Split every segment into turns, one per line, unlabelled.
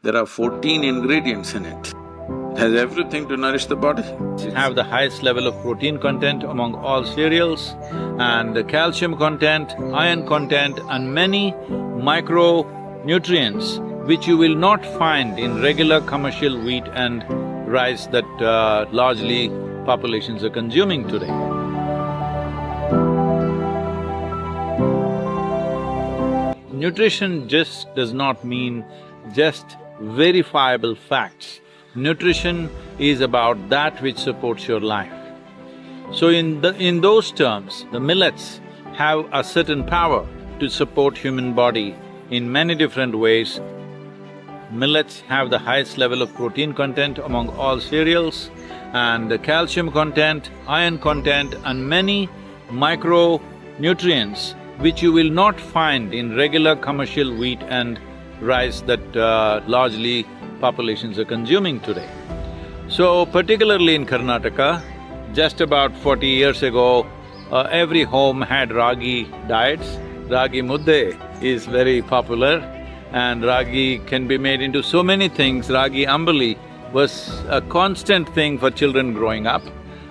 There are 14 ingredients in it. It has everything to nourish the body.
Have the highest level of protein content among all cereals, and the calcium content, iron content and many micronutrients which you will not find in regular commercial wheat and rice that largely populations are consuming today. Nutrition just does not mean just verifiable facts. Nutrition is about that which supports your life. So in those terms, the millets have a certain power to support human body in many different ways. Millets have the highest level of protein content among all cereals, and the calcium content, iron content and many micronutrients which you will not find in regular commercial wheat and rice that largely populations are consuming today. So particularly in Karnataka, just about 40 years ago, every home had ragi diets. Ragi mudde is very popular, and ragi can be made into so many things. Ragi ambali was a constant thing for children growing up,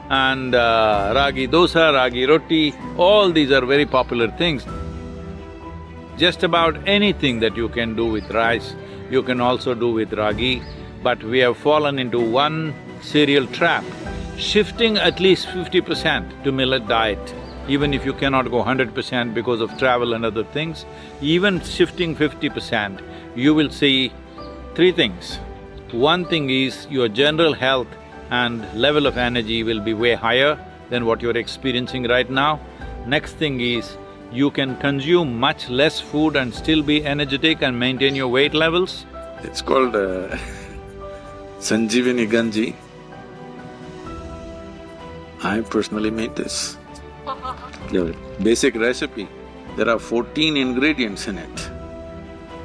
and ragi dosa, ragi roti, all these are very popular things. Just about anything that you can do with rice, you can also do with ragi, but we have fallen into one cereal trap, shifting at least 50% to millet diet. Even if you cannot go 100% because of travel and other things, even shifting 50%, you will see three things. One thing is your general health and level of energy will be way higher than what you're experiencing right now. Next thing is, you can consume much less food and still be energetic and maintain your weight levels.
It's called Sanjeevani Ganji. I personally made this. The basic recipe, there are 14 ingredients in it.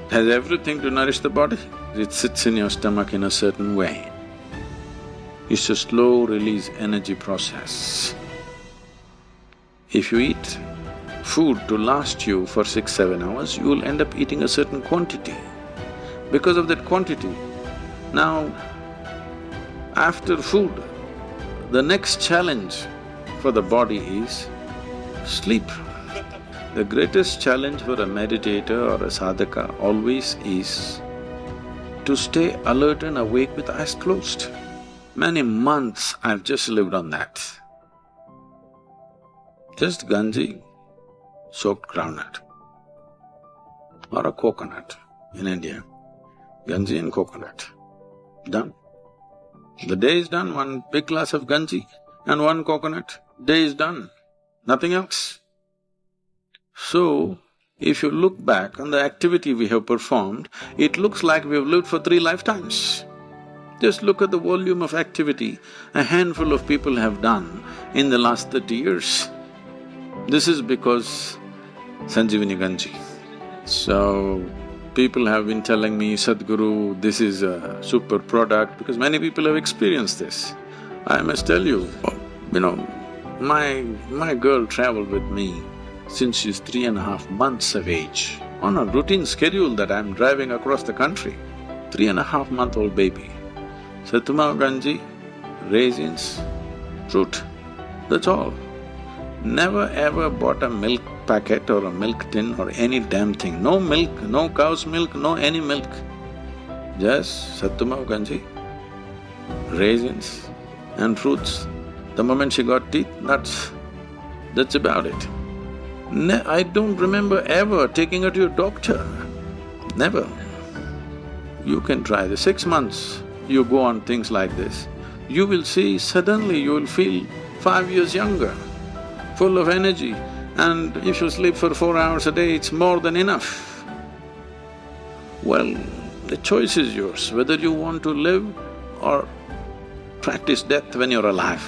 It has everything to nourish the body. It sits in your stomach in a certain way. It's a slow release energy process. If you eat food to last you for 6-7 hours, you will end up eating a certain quantity. Because of that quantity, now after food, the next challenge for the body is sleep. The greatest challenge for a meditator or a sadhaka always is to stay alert and awake with eyes closed. Many months I've just lived on that. Just ganji, soaked groundnut or a coconut in India. Ganji and coconut, done. The day is done, one big glass of ganji and one coconut, day is done, nothing else. So, if you look back on the activity we have performed, it looks like we have lived for 3 lifetimes. Just look at the volume of activity a handful of people have done in the last 30 years. This is because Sanjeevani Ganji. So, people have been telling me, Sadhguru, this is a super product, because many people have experienced this. I must tell you, my girl traveled with me since she's 3.5 months of age, on a routine schedule that I'm driving across the country. 3.5-month-old baby. Sattuma ganji, raisins, fruit, that's all. Never ever bought a milk packet or a milk tin or any damn thing. No milk, no cow's milk, no any milk. Just sattuma ganji, raisins and fruits. The moment she got teeth, nuts, that's about it. I don't remember ever taking her to your doctor, never. You can try this, 6 months you go on things like this, you will see suddenly you will feel 5 years younger, full of energy, and if you sleep for 4 hours a day, it's more than enough. Well, the choice is yours, whether you want to live or practice death when you're alive.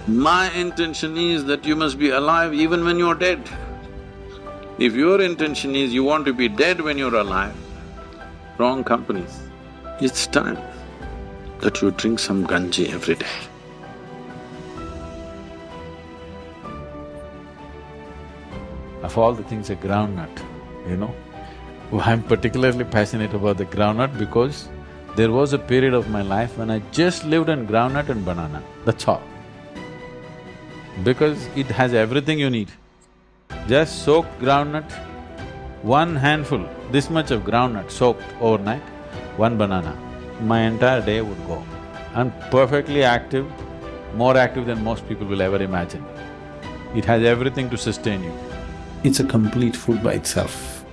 My intention is that you must be alive even when you're dead. If your intention is you want to be dead when you're alive, wrong company. It's time that you drink some ganji every day.
Of all the things, a groundnut, I'm particularly passionate about the groundnut because there was a period of my life when I just lived on groundnut and banana, that's all. Because it has everything you need. Just soaked groundnut, one handful, this much of groundnut soaked overnight, one banana, my entire day would go. I'm perfectly active, more active than most people will ever imagine. It has everything to sustain you.
It's a complete food by itself.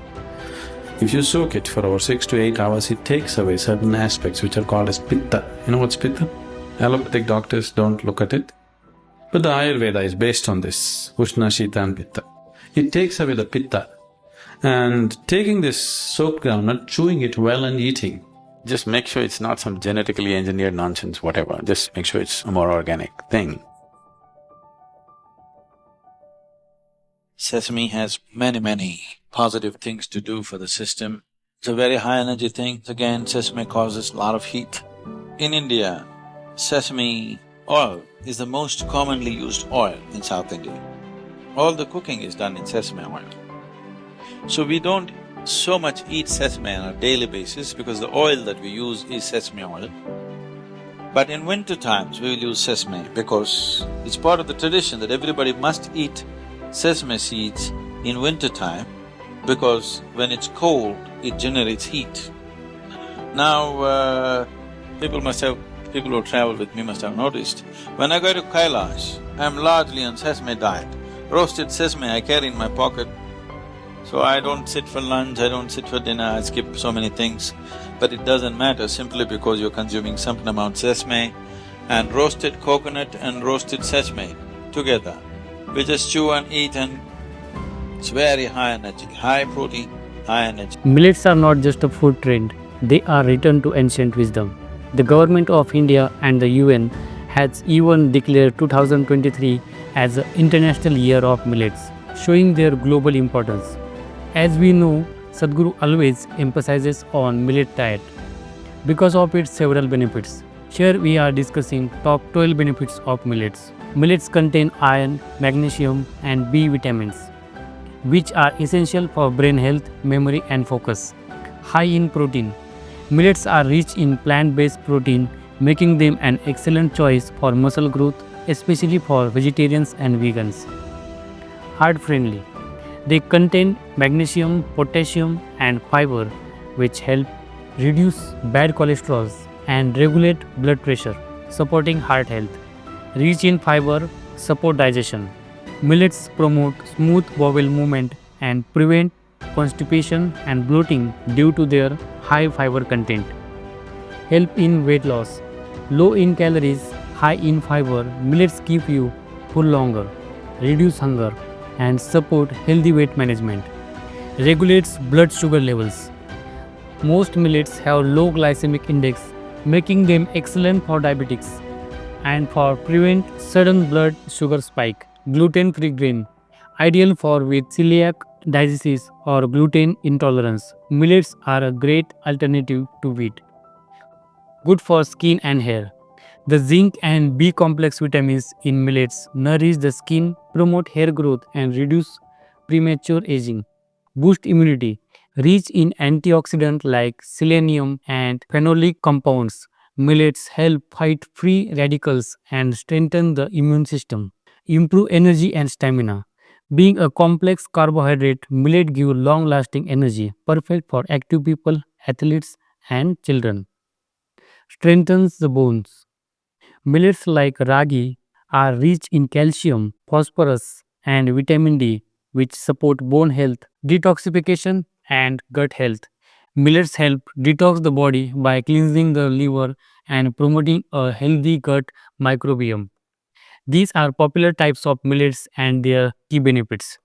If you soak it for over 6 to 8 hours, it takes away certain aspects which are called as pitta. You know what's pitta? Allopathic doctors don't look at it, but the Ayurveda is based on this, Ushna, Shita and Pitta. It takes away the pitta. And taking this soaked groundnut, chewing it well and eating.
Just make sure it's not some genetically engineered nonsense, whatever, just make sure it's a more organic thing.
Sesame has many positive things to do for the system. It's a very high energy thing. Again, sesame causes a lot of heat. In India, sesame oil is the most commonly used oil in South India. All the cooking is done in sesame oil. So we don't so much eat sesame on a daily basis because the oil that we use is sesame oil. But in winter times, we will use sesame because it's part of the tradition that everybody must eat sesame seeds in winter time because when it's cold, it generates heat. Now, people who travel with me must have noticed, when I go to Kailash, I'm largely on sesame diet. Roasted sesame I carry in my pocket, so I don't sit for lunch, I don't sit for dinner, I skip so many things. But it doesn't matter simply because you're consuming some amount of sesame and roasted coconut and roasted sesame together. We just chew and eat and it's very high energy, high protein, high energy.
Millets are not just a food trend, they are return to ancient wisdom. The government of India and the UN has even declared 2023 as the International Year of Millets, showing their global importance. As we know, Sadhguru always emphasizes on millet diet because of its several benefits. Here we are discussing top 12 benefits of millets. Millets contain iron, magnesium and B vitamins, which are essential for brain health, memory and focus. High in protein. Millets are rich in plant-based protein, making them an excellent choice for muscle growth, especially for vegetarians and vegans. Heart-friendly. They contain magnesium, potassium and fiber, which help reduce bad cholesterol and regulate blood pressure, supporting heart health. Rich in fiber, support digestion. Millets promote smooth bowel movement and prevent constipation and bloating due to their high fiber content. Help in weight loss. Low in calories, high in fiber, millets keep you full longer, reduce hunger and support healthy weight management. Regulates blood sugar levels. Most millets have low glycemic index, making them excellent for diabetics and for prevent sudden blood sugar spike. Gluten-free grain, ideal for with celiac disease or gluten intolerance. Millets are a great alternative to wheat. Good for skin and hair. The zinc and B complex vitamins in millets nourish the skin, promote hair growth and reduce premature aging. Boost immunity. Rich in antioxidants like selenium and phenolic compounds, millets help fight free radicals and strengthen the immune system. Improve energy and stamina. Being a complex carbohydrate, millet give long-lasting energy, perfect for active people, athletes, and children. Strengthens the bones. Millets like ragi are rich in calcium, phosphorus, and vitamin D, which support bone health, detoxification, and gut health. Millets help detox the body by cleansing the liver and promoting a healthy gut microbiome. These are popular types of millets and their key benefits.